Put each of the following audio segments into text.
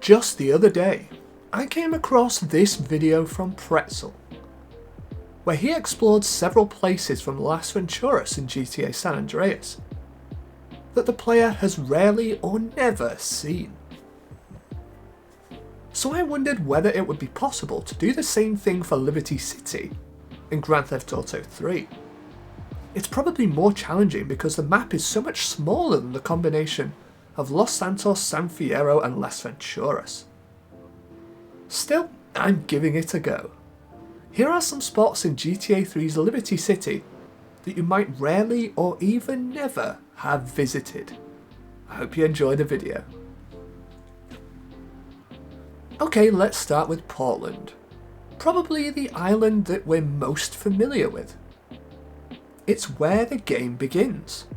Just the other day, I came across this video from Pretzel, where he explored several places from Las Venturas in GTA San Andreas that the player has rarely or never seen. So I wondered whether it would be possible to do the same thing for Liberty City in Grand Theft Auto 3. It's probably more challenging because the map is so much smaller than the combination of Los Santos, San Fierro and Las Venturas. Still, I'm giving it a go. Here are some spots in GTA 3's Liberty City that you might rarely or even never have visited. I hope you enjoy the video. Okay, let's start with Portland. Probably the island that we're most familiar with. It's where the game begins,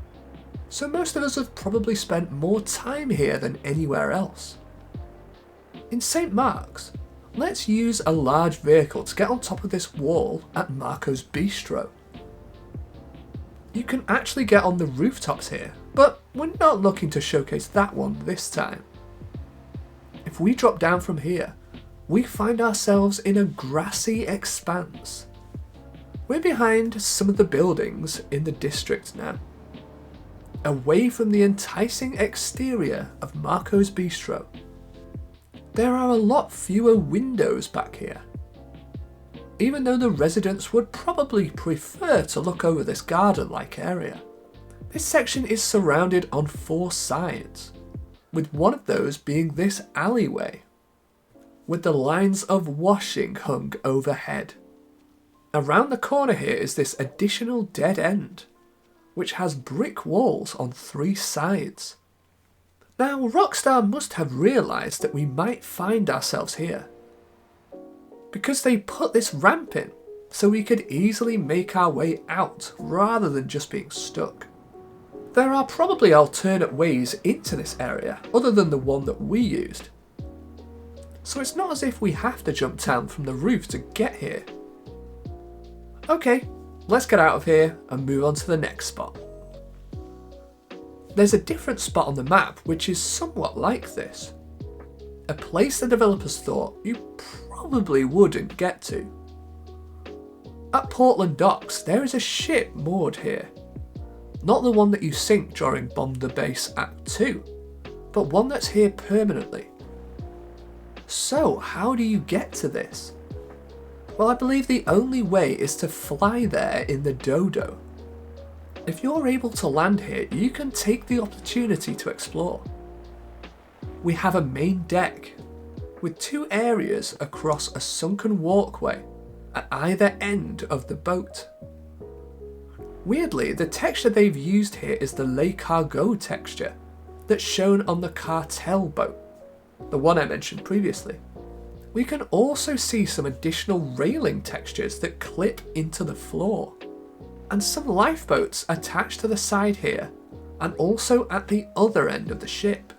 so most of us have probably spent more time here than anywhere else. In St. Mark's, let's use a large vehicle to get on top of this wall at Marco's Bistro. You can actually get on the rooftops here, but we're not looking to showcase that one this time. If we drop down from here, we find ourselves in a grassy expanse. We're behind some of the buildings in the district now, away from the enticing exterior of Marco's Bistro. There are a lot fewer windows back here, even though the residents would probably prefer to look over this garden-like area. This section is surrounded on 4 sides, with one of those being this alleyway, with the lines of washing hung overhead. Around the corner here is this additional dead end, which has brick walls on 3 sides. Now, Rockstar must have realised that we might find ourselves here, because they put this ramp in so we could easily make our way out rather than just being stuck. There are probably alternate ways into this area other than the one that we used, so it's not as if we have to jump down from the roof to get here. Okay, let's get out of here and move on to the next spot. There's a different spot on the map which is somewhat like this. A place the developers thought you probably wouldn't get to. At Portland Docks, there is a ship moored here. Not the one that you sink during Bomb the Base Act 2, but one that's here permanently. So, how do you get to this? Well, I believe the only way is to fly there in the Dodo. If you're able to land here, you can take the opportunity to explore. We have a main deck, with 2 areas across a sunken walkway at either end of the boat. Weirdly, the texture they've used here is the Le Cargo texture that's shown on the Cartel boat, the one I mentioned previously. We can also see some additional railing textures that clip into the floor, and some lifeboats attached to the side here and also at the other end of the ship.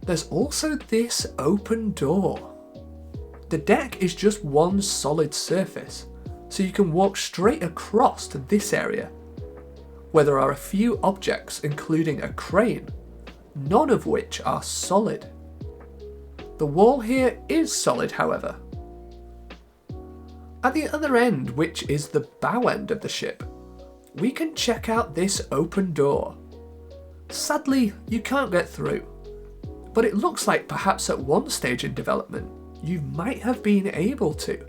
There's also this open door. The deck is just one solid surface, so you can walk straight across to this area, where there are a few objects including a crane, none of which are solid. The wall here is solid, however. At the other end, which is the bow end of the ship, we can check out this open door. Sadly, you can't get through, but it looks like perhaps at one stage in development, you might have been able to.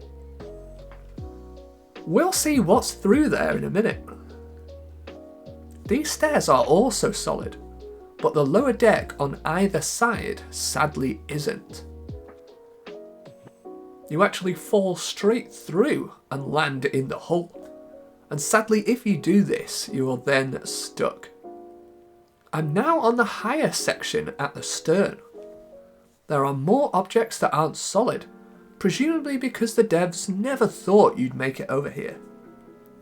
We'll see what's through there in a minute. These stairs are also solid, but the lower deck on either side sadly isn't. You actually fall straight through and land in the hull, and sadly if you do this, you are then stuck. I'm now on the higher section at the stern. There are more objects that aren't solid, presumably because the devs never thought you'd make it over here.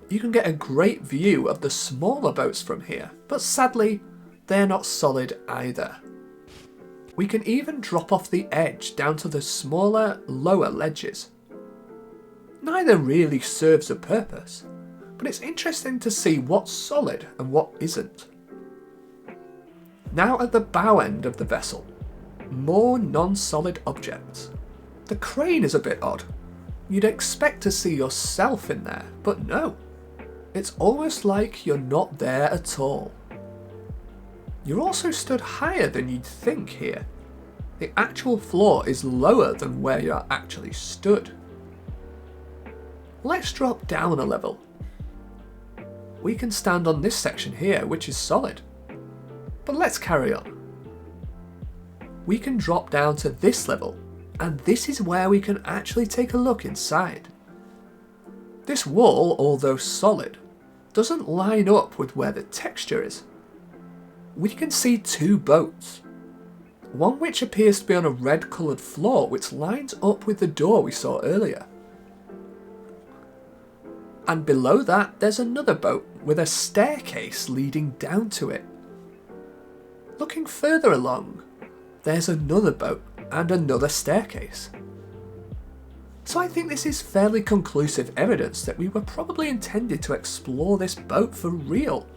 You can get a great view of the smaller boats from here, but sadly, they're not solid either. We can even drop off the edge down to the smaller, lower ledges. Neither really serves a purpose, but it's interesting to see what's solid and what isn't. Now at the bow end of the vessel, More non-solid objects. The crane is a bit odd. You'd expect to see yourself in there, but no. It's almost like you're not there at all. You're also stood higher than you'd think here. The actual floor is lower than where you're actually stood. Let's drop down a level. We can stand on this section here, which is solid. But let's carry on. We can drop down to this level, and this is where we can actually take a look inside. This wall, although solid, doesn't line up with where the texture is. We can see two boats. One which appears to be on a red coloured floor which lines up with the door we saw earlier. And below that there's another boat with a staircase leading down to it. Looking further along, there's another boat and another staircase. So I think this is fairly conclusive evidence that we were probably intended to explore this boat for real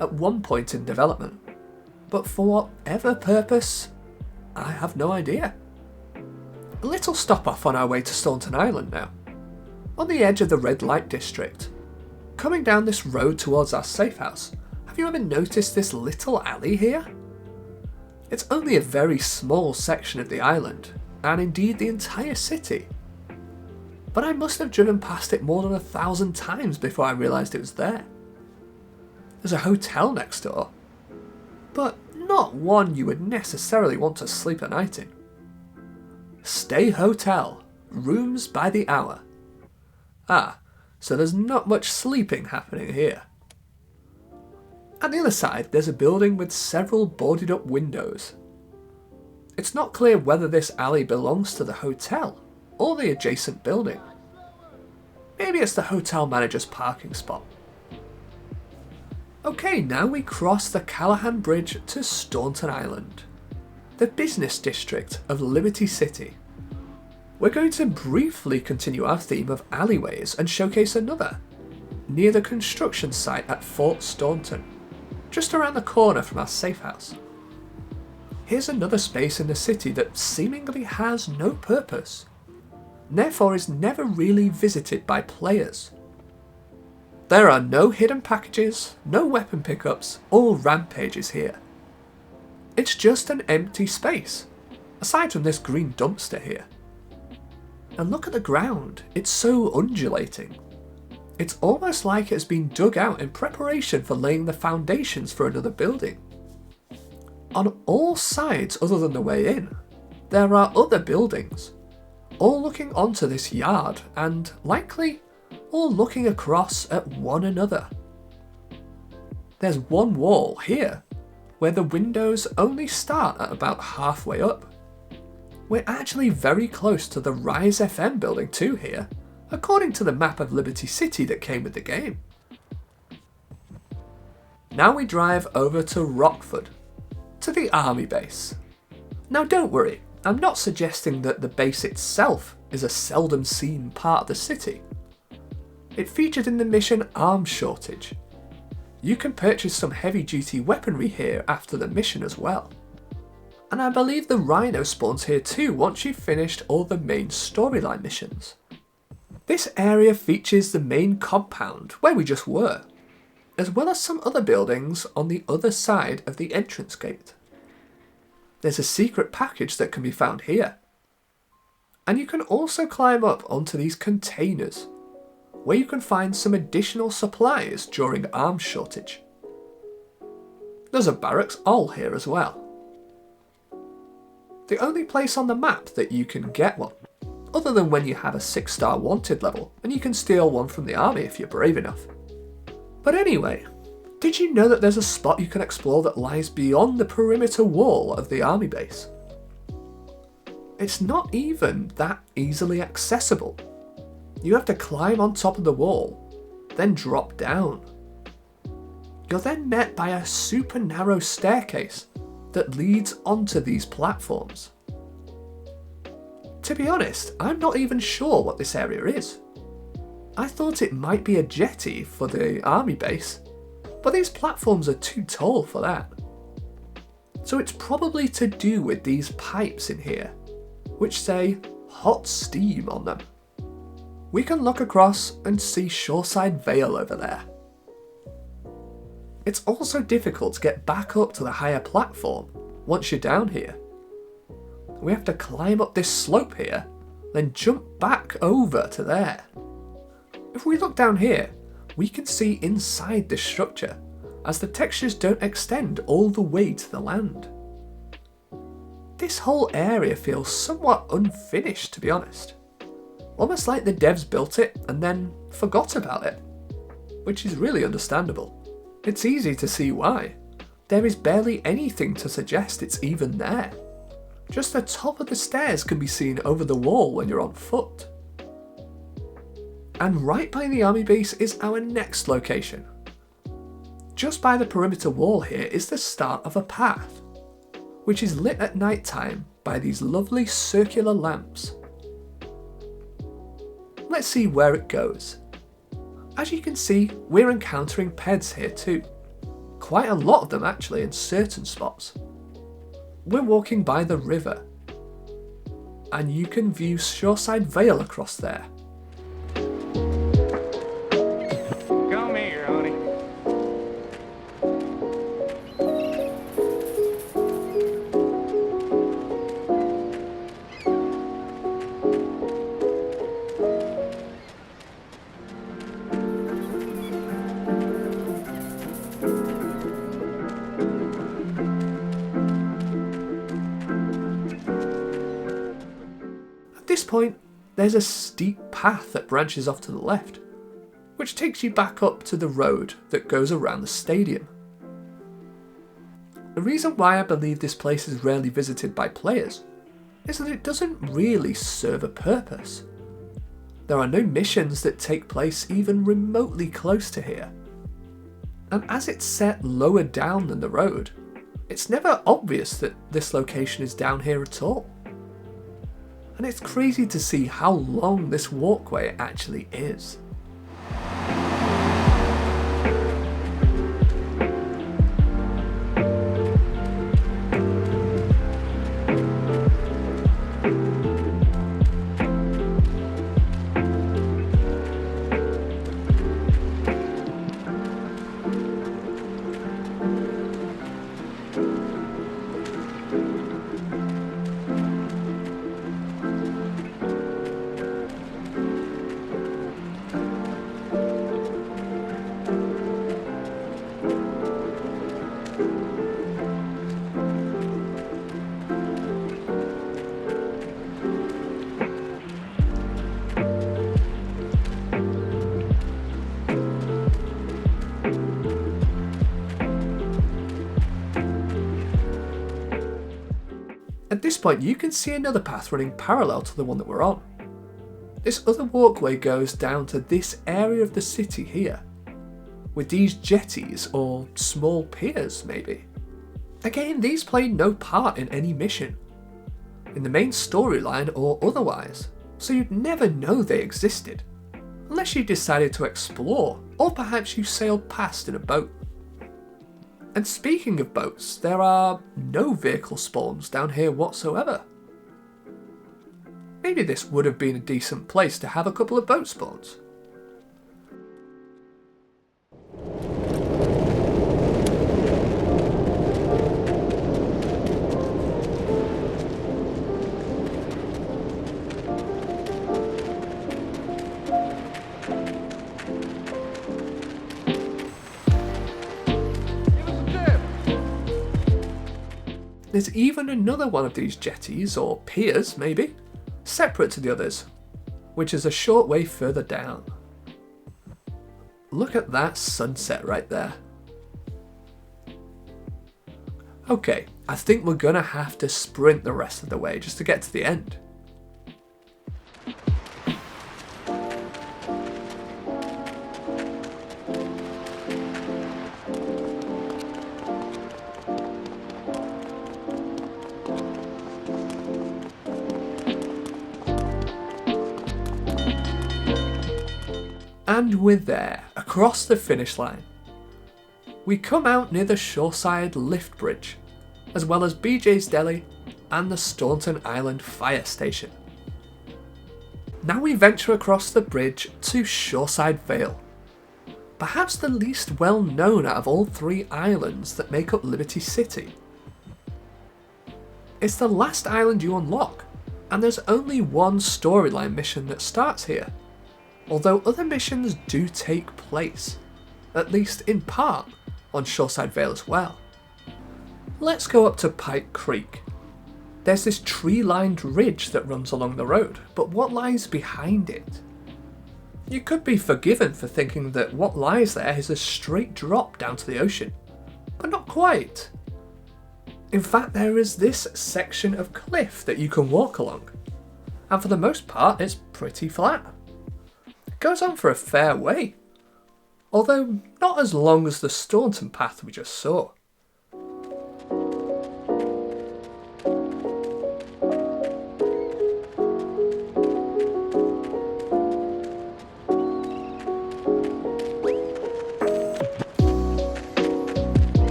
at one point in development. But for whatever purpose, I have no idea. A little stop off on our way to Staunton Island now. On the edge of the red light district. Coming down this road towards our safe house, have you ever noticed this little alley here? It's only a very small section of the island, and indeed the entire city. But I must have driven past it more than 1,000 times before I realised it was there. There's a hotel next door, but not one you would necessarily want to sleep a night in. Stay Hotel, rooms by the hour. Ah, so there's not much sleeping happening here. At the other side, there's a building with several boarded up windows. It's not clear whether this alley belongs to the hotel or the adjacent building. Maybe it's the hotel manager's parking spot. Okay, now we cross the Callahan Bridge to Staunton Island, the business district of Liberty City. We're going to briefly continue our theme of alleyways and showcase another, near the construction site at Fort Staunton, just around the corner from our safe house. Here's another space in the city that seemingly has no purpose, and therefore is never really visited by players. There are no hidden packages, no weapon pickups, or rampages here. It's just an empty space, aside from this green dumpster here. And look at the ground, it's so undulating. It's almost like it's been dug out in preparation for laying the foundations for another building. On all sides other than the way in, there are other buildings, all looking onto this yard and, likely, all looking across at one another. There's one wall here, where the windows only start at about halfway up. We're actually very close to the Rise FM building too here, according to the map of Liberty City that came with the game. Now we drive over to Rockford, to the army base. Now don't worry, I'm not suggesting that the base itself is a seldom seen part of the city. It featured in the mission Arms Shortage. You can purchase some heavy duty weaponry here after the mission as well. And I believe the Rhino spawns here too once you've finished all the main storyline missions. This area features the main compound where we just were, as well as some other buildings on the other side of the entrance gate. There's a secret package that can be found here. And you can also climb up onto these containers, where you can find some additional supplies during arms shortage. There's a barracks all here as well. The only place on the map that you can get one, other than when you have a 6-star wanted level, and you can steal one from the army if you're brave enough. But anyway, did you know that there's a spot you can explore that lies beyond the perimeter wall of the army base? It's not even that easily accessible. You have to climb on top of the wall, then drop down. You're then met by a super narrow staircase that leads onto these platforms. To be honest, I'm not even sure what this area is. I thought it might be a jetty for the army base, but these platforms are too tall for that. So it's probably to do with these pipes in here, which say hot steam on them. We can look across and see Shoreside Vale over there. It's also difficult to get back up to the higher platform once you're down here. We have to climb up this slope here, then jump back over to there. If we look down here, we can see inside this structure, as the textures don't extend all the way to the land. This whole area feels somewhat unfinished, to be honest. Almost like the devs built it and then forgot about it, which is really understandable. It's easy to see why. There is barely anything to suggest it's even there. Just the top of the stairs can be seen over the wall when you're on foot. And right by the army base is our next location. Just by the perimeter wall here is the start of a path, which is lit at night time by these lovely circular lamps. Let's see where it goes. As you can see, we're encountering peds here too. Quite a lot of them actually in certain spots. We're walking by the river, and you can view Shoreside Vale across there. Come here, honey. At this point, there's a steep path that branches off to the left, which takes you back up to the road that goes around the stadium. The reason why I believe this place is rarely visited by players is that it doesn't really serve a purpose. There are no missions that take place even remotely close to here. And as it's set lower down than the road, it's never obvious that this location is down here at all. And it's crazy to see how long this walkway actually is. At this point, you can see another path running parallel to the one that we're on. This other walkway goes down to this area of the city here, with these jetties or small piers maybe. Again, these play no part in any mission, in the main storyline or otherwise, so you'd never know they existed, unless you decided to explore, or perhaps you sailed past in a boat. And speaking of boats, there are no vehicle spawns down here whatsoever. Maybe this would have been a decent place to have a couple of boat spawns. There's even another one of these jetties, or piers maybe, separate to the others, which is a short way further down. Look at that sunset right there. Okay, I think we're gonna have to sprint the rest of the way just to get to the end. And we're there, across the finish line. We come out near the Shoreside lift bridge, as well as BJ's Deli and the Staunton Island Fire Station. Now we venture across the bridge to Shoreside Vale, perhaps the least well known out of all three islands that make up Liberty City. It's the last island you unlock, and there's only one storyline mission that starts here, although other missions do take place, at least in part, on Shoreside Vale as well. Let's go up to Pike Creek. There's this tree-lined ridge that runs along the road, but what lies behind it? You could be forgiven for thinking that what lies there is a straight drop down to the ocean, but not quite. In fact, there is this section of cliff that you can walk along, and for the most part it's pretty flat. It goes on for a fair way, although not as long as the Staunton path we just saw.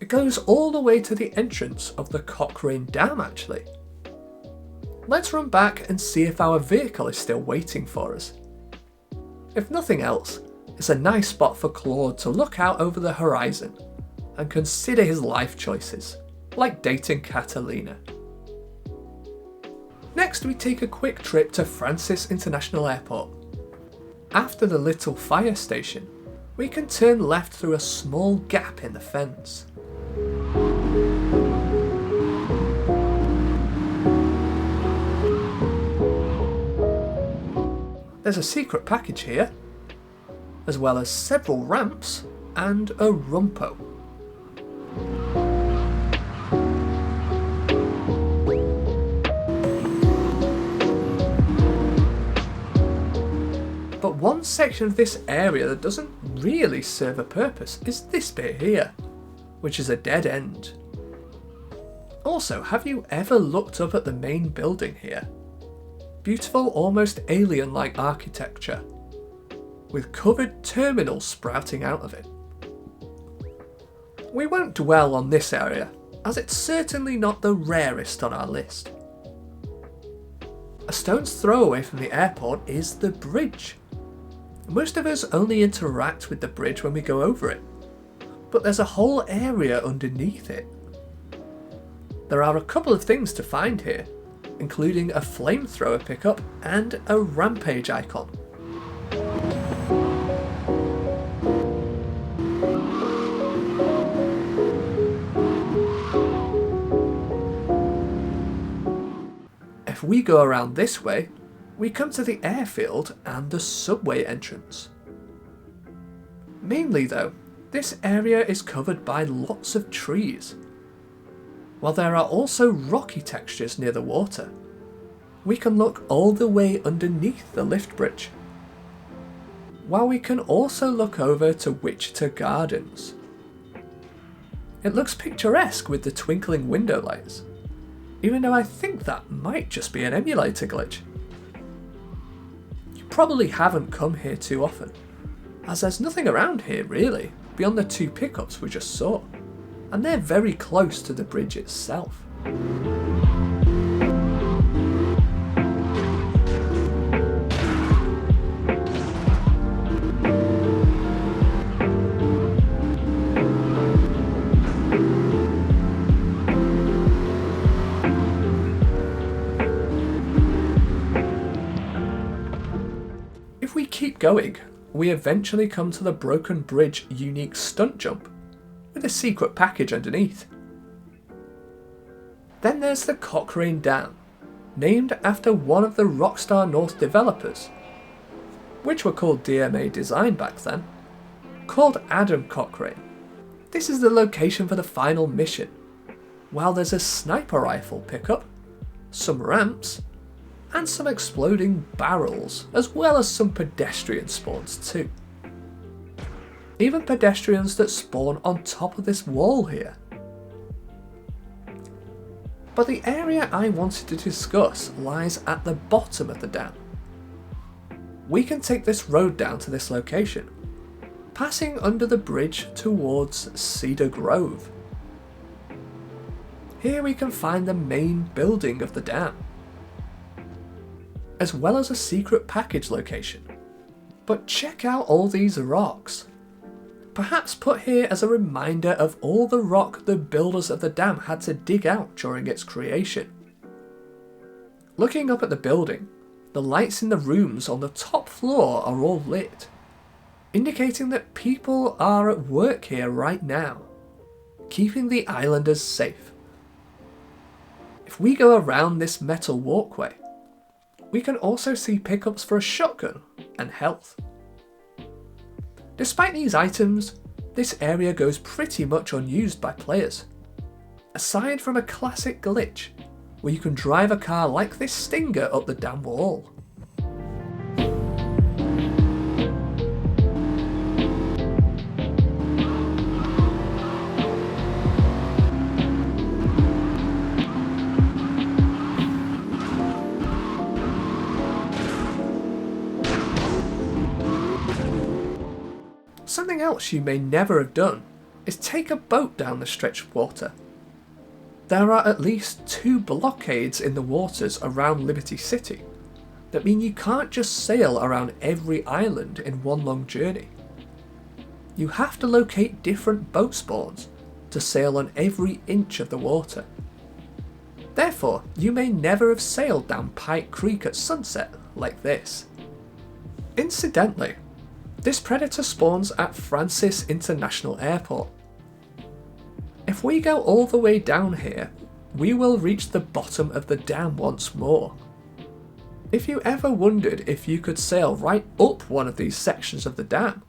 Goes all the way to the entrance of the Cochrane Dam actually. Let's run back and see if our vehicle is still waiting for us. If nothing else, it's a nice spot for Claude to look out over the horizon and consider his life choices, like dating Catalina. Next we take a quick trip to Francis International Airport. After the little fire station, we can turn left through a small gap in the fence. There's a secret package here, as well as several ramps and a rumpo. But one section of this area that doesn't really serve a purpose is this bit here, which is a dead end. Also, have you ever looked up at the main building here? Beautiful, almost alien-like architecture, with covered terminals sprouting out of it. We won't dwell on this area, as it's certainly not the rarest on our list. A stone's throw away from the airport is the bridge. Most of us only interact with the bridge when we go over it, but there's a whole area underneath it. There are a couple of things to find here, including a flamethrower pickup and a rampage icon. If we go around this way, we come to the airfield and the subway entrance. Mainly though, this area is covered by lots of trees. While there are also rocky textures near the water, we can look all the way underneath the lift bridge. While we can also look over to Wichita Gardens. It looks picturesque with the twinkling window lights, even though I think that might just be an emulator glitch. You probably haven't come here too often, as there's nothing around here really, beyond the two pickups we just saw, and they're very close to the bridge itself. If we keep going, we eventually come to the Broken Bridge unique stunt jump, with a secret package underneath. Then there's the Cochrane Dam, named after one of the Rockstar North developers, which were called DMA Design back then, called Adam Cochrane. This is the location for the final mission, while there's a sniper rifle pickup, some ramps, and some exploding barrels, as well as some pedestrian spawns too. Even pedestrians that spawn on top of this wall here. But the area I wanted to discuss lies at the bottom of the dam. We can take this road down to this location, passing under the bridge towards Cedar Grove. Here we can find the main building of the dam, as well as a secret package location. But check out all these rocks. Perhaps put here as a reminder of all the rock the builders of the dam had to dig out during its creation. Looking up at the building, the lights in the rooms on the top floor are all lit, indicating that people are at work here right now, keeping the islanders safe. If we go around this metal walkway, we can also see pickups for a shotgun and health. Despite these items, this area goes pretty much unused by players, aside from a classic glitch where you can drive a car like this Stinger up the dam wall. Something else you may never have done is take a boat down the stretch of water. There are at least 2 blockades in the waters around Liberty City that mean you can't just sail around every island in one long journey. You have to locate different boat spawns to sail on every inch of the water. Therefore, you may never have sailed down Pike Creek at sunset like this. Incidentally, this predator spawns at Francis International Airport. If we go all the way down here, we will reach the bottom of the dam once more. If you ever wondered if you could sail right up one of these sections of the dam,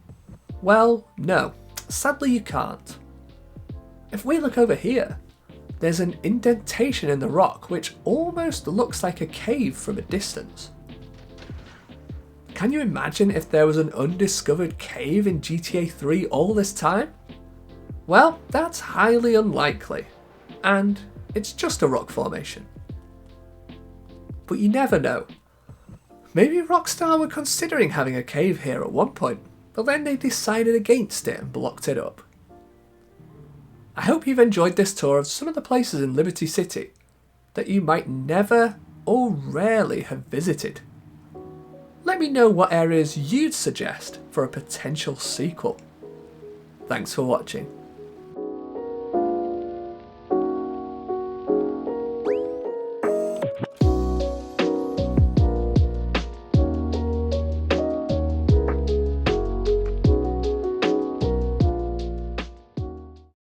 well, no, sadly you can't. If we look over here, there's an indentation in the rock which almost looks like a cave from a distance. Can you imagine if there was an undiscovered cave in GTA 3 all this time? Well, that's highly unlikely, and it's just a rock formation. But you never know. Maybe Rockstar were considering having a cave here at one point, but then they decided against it and blocked it up. I hope you've enjoyed this tour of some of the places in Liberty City that you might never or rarely have visited. Let me know what areas you'd suggest for a potential sequel. Thanks for watching.